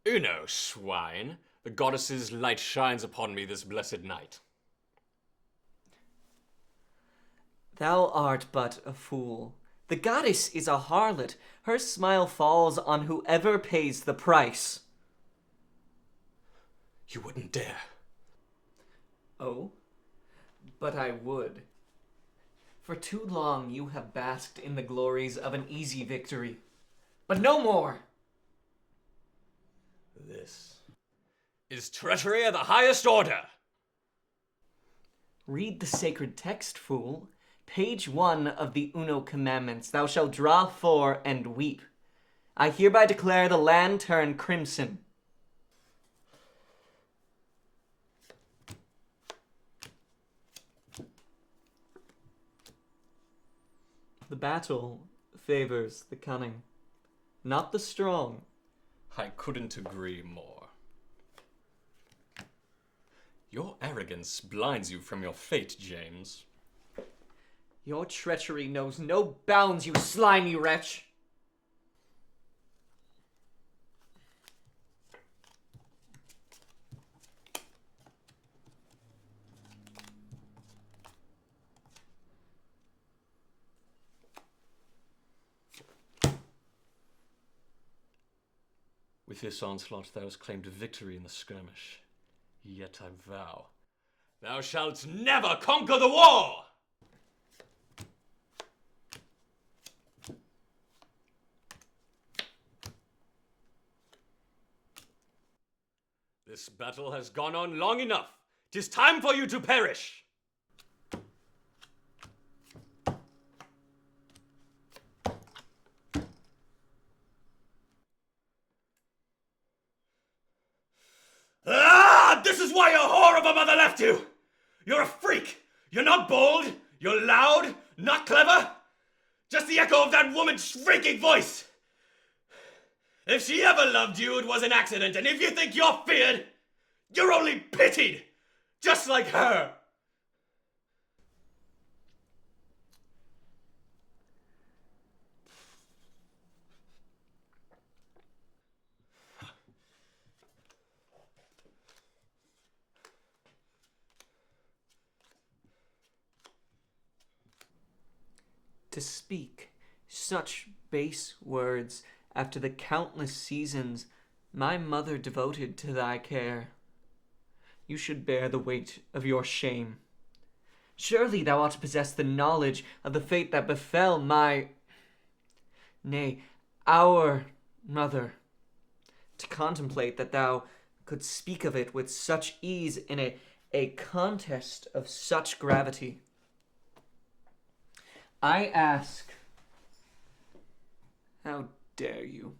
Uno, swine. The goddess's light shines upon me this blessed night. Thou art but a fool. The goddess is a harlot. Her smile falls on whoever pays the price. You wouldn't dare. Oh, but I would. For too long you have basked in the glories of an easy victory. But no more! This is treachery of the highest order. Read the sacred text, fool. Page 1 of the Uno Commandments. Thou shalt draw four and weep. I hereby declare the land turn crimson. The battle favors the cunning, not the strong. I couldn't agree more. Your arrogance blinds you from your fate, James. Your treachery knows no bounds, you slimy wretch. With this onslaught thou hast claimed victory in the skirmish. Yet I vow, thou shalt never conquer the war! This battle has gone on long enough. 'Tis time for you to perish! This is why your whore of a mother left you! You're a freak! You're not bold! You're loud! Not clever! Just the echo of that woman's shrieking voice! If she ever loved you, it was an accident, and if you think you're feared, you're only pitied! Just like her! To speak such base words after the countless seasons my mother devoted to thy care. You should bear the weight of your shame. Surely thou ought to possess the knowledge of the fate that befell nay, our mother. To contemplate that thou couldst speak of it with such ease in a contest of such gravity. I ask, how dare you?